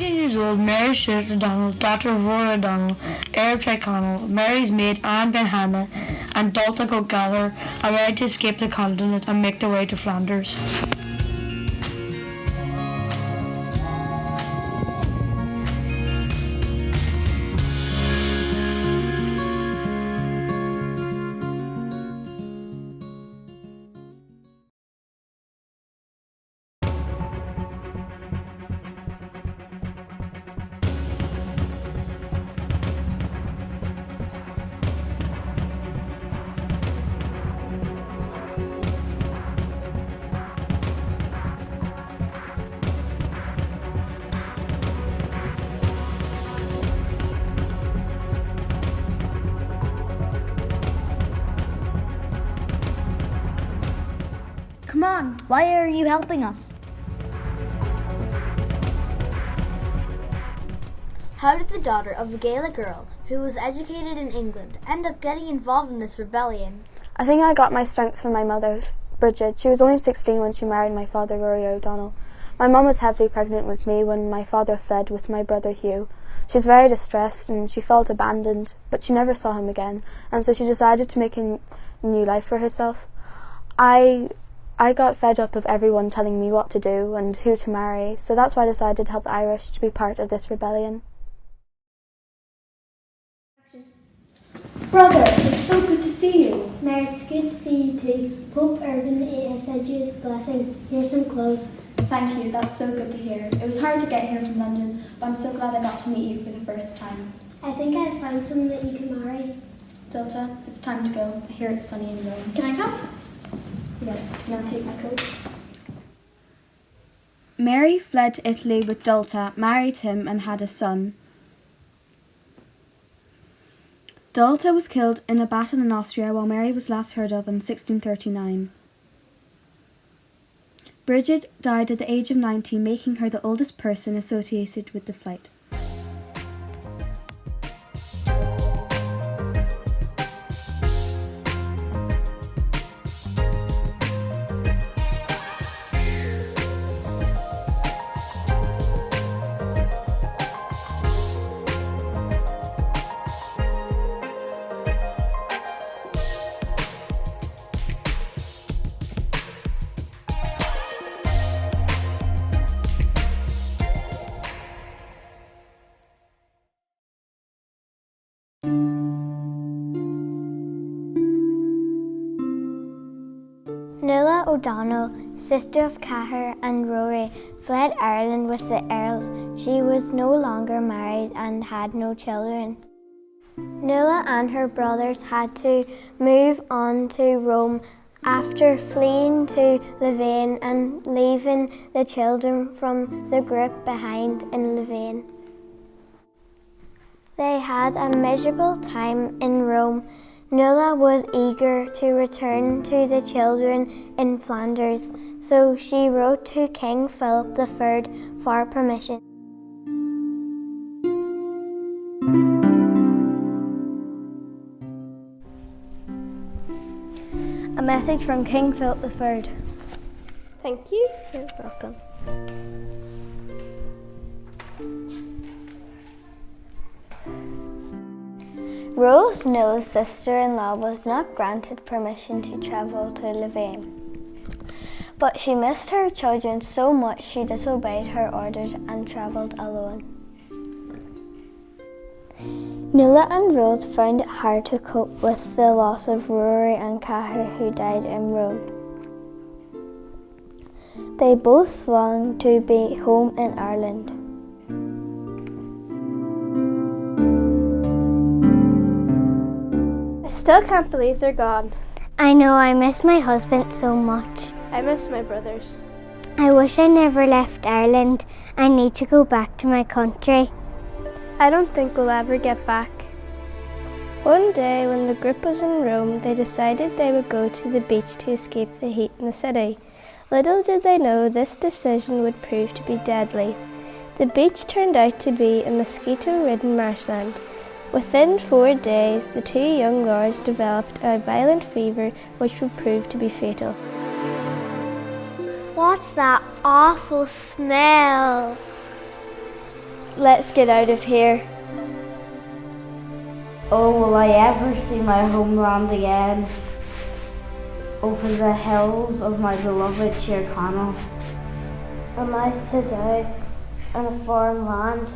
16 years old, Mary's sister Donald, daughter of Rory O'Donnell, heir of Tyrconnell, Mary's maid Anne Benhanna, and Dalta go Gallagher are ready to escape the continent and make their way to Flanders. Come on, why are you helping us? How did the daughter of a Gaelic Earl, who was educated in England, end up getting involved in this rebellion? I think I got my strength from my mother, Bridget. She was only 16 when she married my father, Rory O'Donnell. My mum was heavily pregnant with me when my father fled with my brother Hugh. She was very distressed and she felt abandoned, but she never saw him again, and so she decided to make a new life for herself. I got fed up of everyone telling me what to do and who to marry, so that's why I decided to help the Irish to be part of this rebellion. Brother, it's so good to see you. Mary, it's good to see you too. Pope Urban VIII has sent you his blessing. Here's some clothes. Thank you, that's so good to hear. It was hard to get here from London, but I'm so glad I got to meet you for the first time. I think I've found someone that you can marry. Delta, it's time to go. I hear it's sunny in Rome. Can I come? Yes, can I take my coat? Mary fled to Italy with Dalta, married him and had a son. Dalta was killed in a battle in Austria while Mary was last heard of in 1639. Bridget died at the age of 90, making her the oldest person associated with the flight. Nuala O'Donnell, sister of Cahir and Rory, fled Ireland with the Earls. She was no longer married and had no children. Nuala and her brothers had to move on to Rome after fleeing to Louvain and leaving the children from the group behind in Louvain. They had a miserable time in Rome. Nuala was eager to return to the children in Flanders, so she wrote to King Philip III for permission. A message from King Philip III. Thank you. You're welcome. Rose, Nuala's sister-in-law, was not granted permission to travel to Louvain, but she missed her children so much she disobeyed her orders and travelled alone. Nuala and Rose found it hard to cope with the loss of Rory and Cahir, who died in Rome. They both longed to be home in Ireland. Still can't believe they're gone. I know, I miss my husband so much. I miss my brothers. I wish I never left Ireland. I need to go back to my country. I don't think we'll ever get back. One day when the group was in Rome, they decided they would go to the beach to escape the heat in the city. Little did they know this decision would prove to be deadly. The beach turned out to be a mosquito-ridden marshland. Within 4 days, the two young lords developed a violent fever which would prove to be fatal. What's that awful smell? Let's get out of here. Oh, will I ever see my homeland again? Over the hills of my beloved Tyrconnell. Am I to die in a foreign land?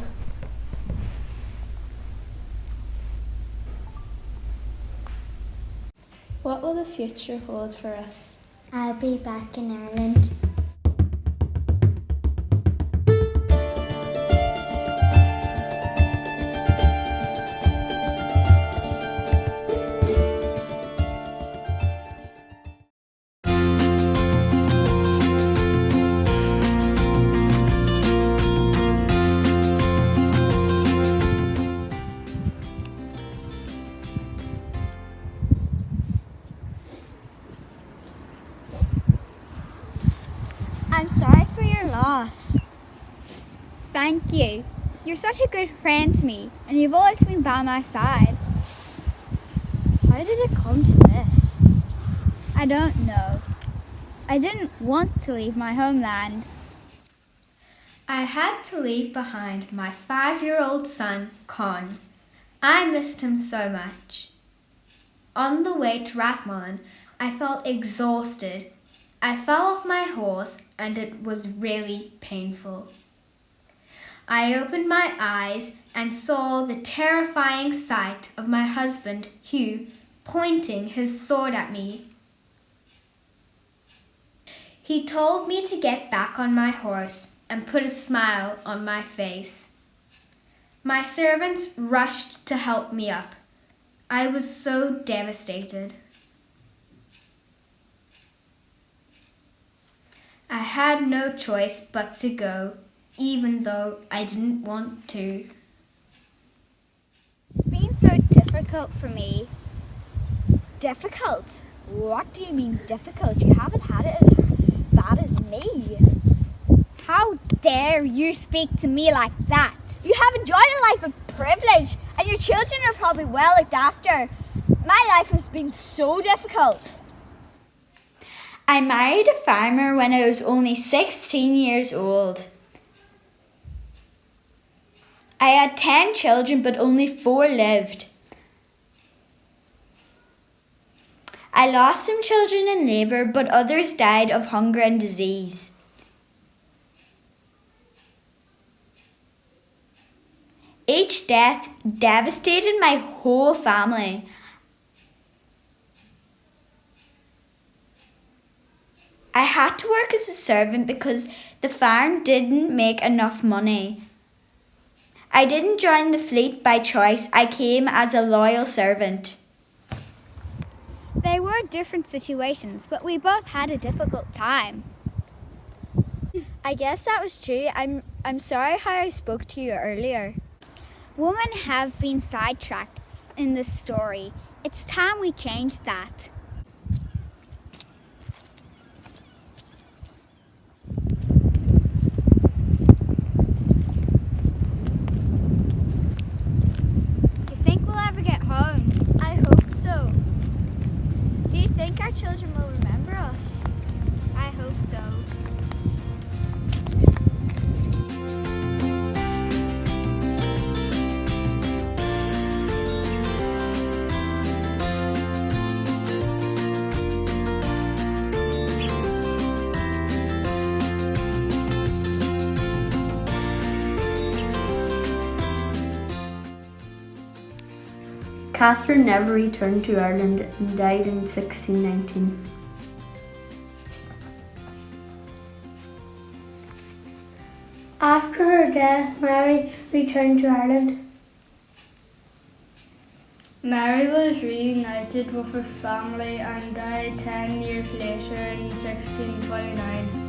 What will the future hold for us? I'll be back in Ireland. I'm sorry for your loss. Thank you. You're such a good friend to me, and you've always been by my side. How did it come to this? I don't know. I didn't want to leave my homeland. I had to leave behind my 5-year-old son, Con. I missed him so much. On the way to Rathmullan, I felt exhausted. I fell off my horse and it was really painful. I opened my eyes and saw the terrifying sight of my husband, Hugh, pointing his sword at me. He told me to get back on my horse and put a smile on my face. My servants rushed to help me up. I was so devastated. I had no choice but to go, even though I didn't want to. It's been so difficult for me. Difficult? What do you mean difficult? You haven't had it as bad as me. How dare you speak to me like that? You have enjoyed a life of privilege, and your children are probably well looked after. My life has been so difficult. I married a farmer when I was only 16 years old. I had 10 children, but only 4 lived. I lost some children in labour, but others died of hunger and disease. Each death devastated my whole family. I had to work as a servant because the farm didn't make enough money. I didn't join the fleet by choice. I came as a loyal servant. They were different situations, but we both had a difficult time. I guess that was true. I'm sorry how I spoke to you earlier. Women have been sidetracked in this story. It's time we change that. Do you think we'll ever get home? I hope so. Do you think our children will remember us? I hope so. Catherine never returned to Ireland and died in 1619. After her death, Mary returned to Ireland. Mary was reunited with her family and died 10 years later in 1629.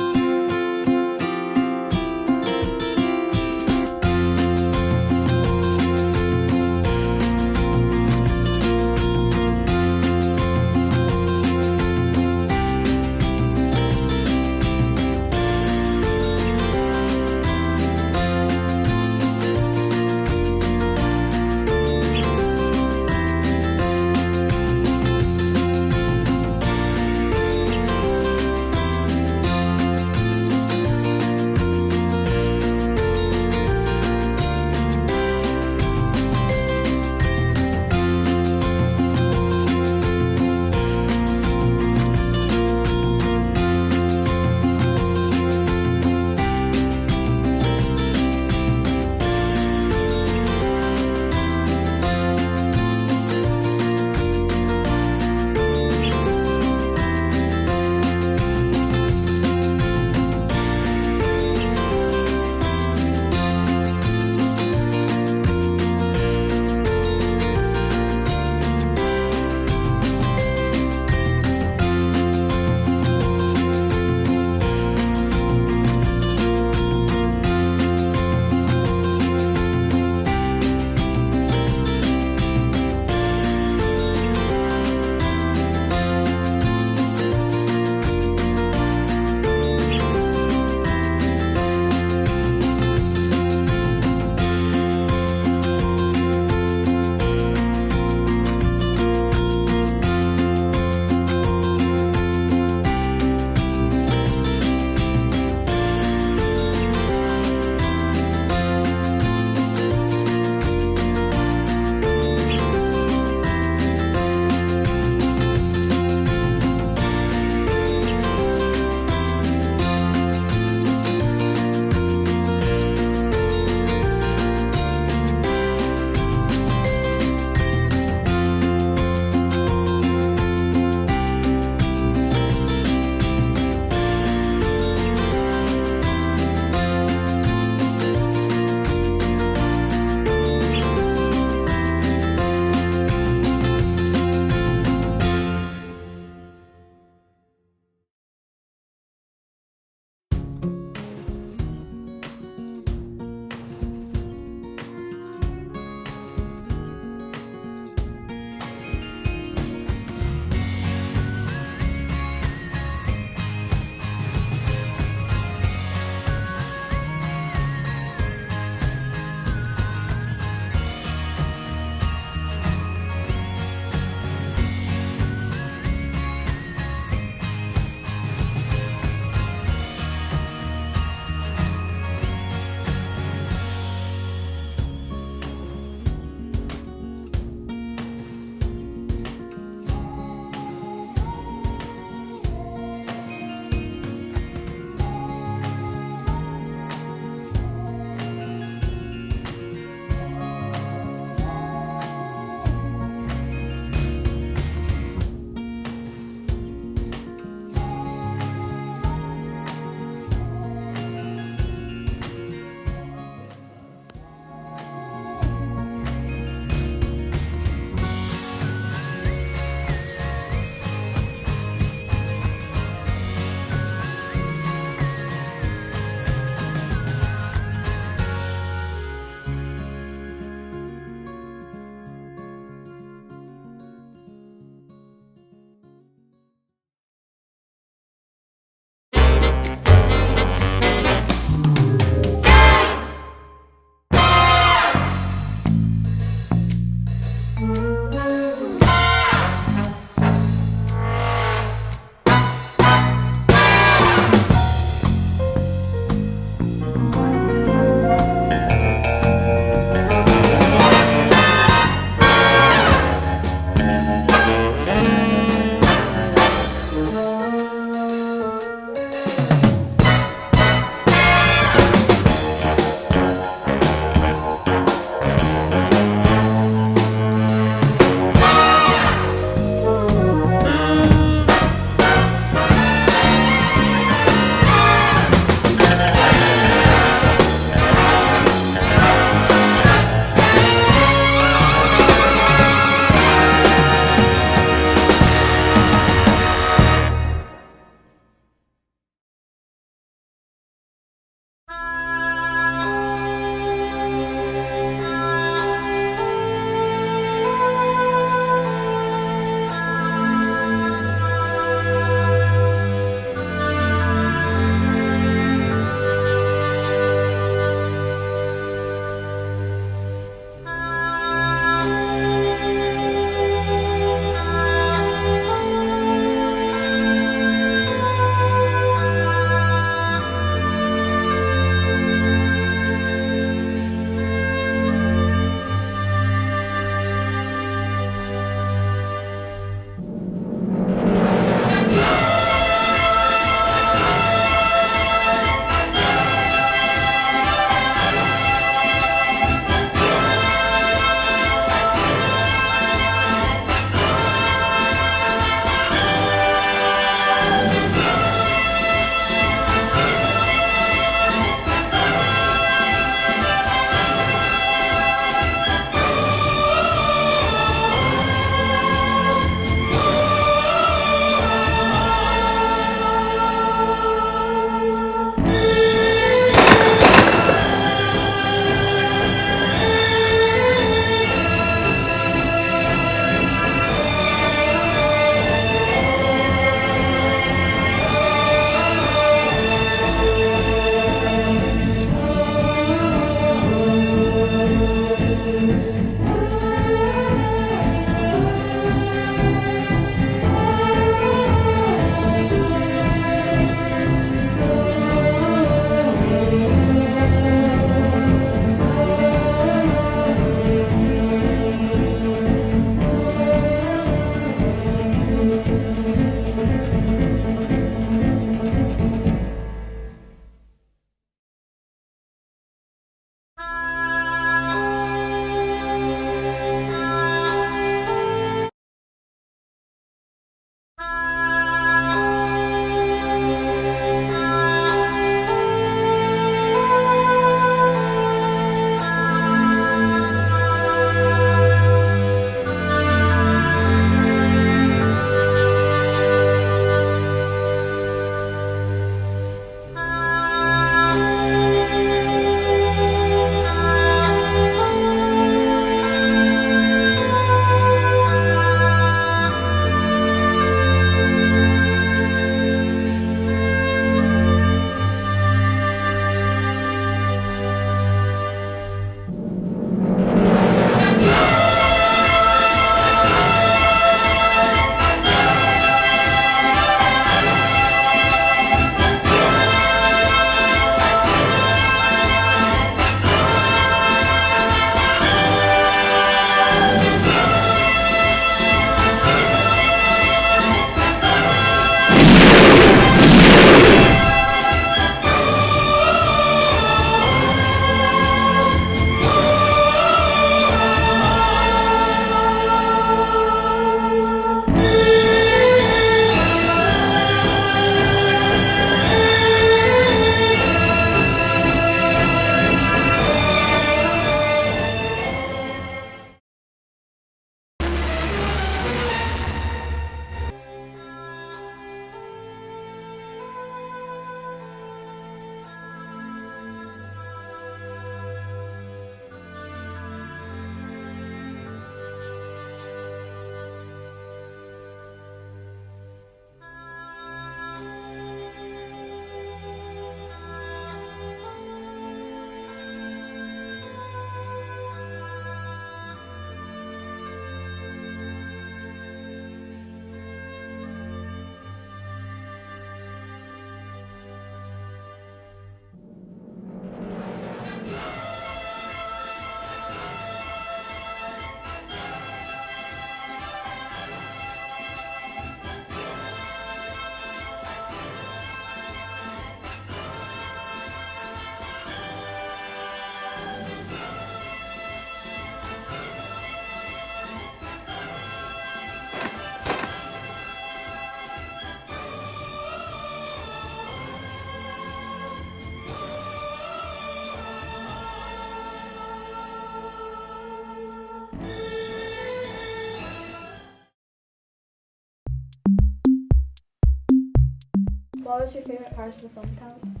What was your favourite part of the film, Callum?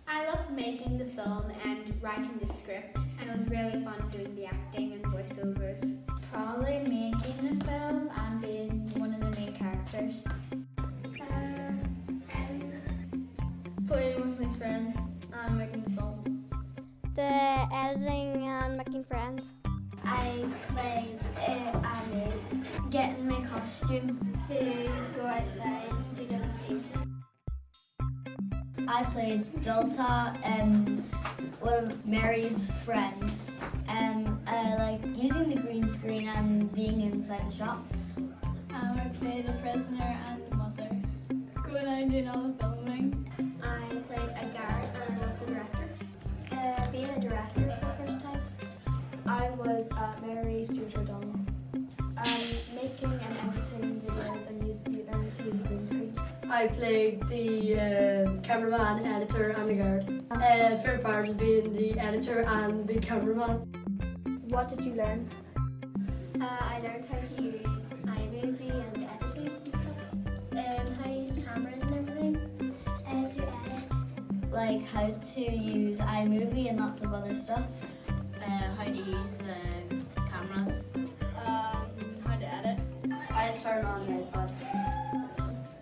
I loved making the film and writing the script, and it was really fun doing the acting and voiceovers. Probably making the film and being one of the main characters. Playing with my friends and making the film. The editing and making friends. I played and getting my costume to go outside and do different scenes. I played Delta, one of Mary's friends. I like using the green screen and being inside the shots. I played a prisoner and a mother, going out and doing all the filming. I played a guard and I was the director. Being a director for the first time. I was Mary Stuart O'Donnell. Making and editing videos and learning to use a green screen. I played the cameraman, editor and the guard. Favorite part of being the editor and the cameraman. What did you learn? I learned how to use iMovie and editing and stuff. How to use cameras and everything. To edit. Like how to use iMovie and lots of other stuff. How to use the cameras. How to edit. How to turn on an iPod.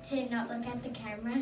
To not look at the camera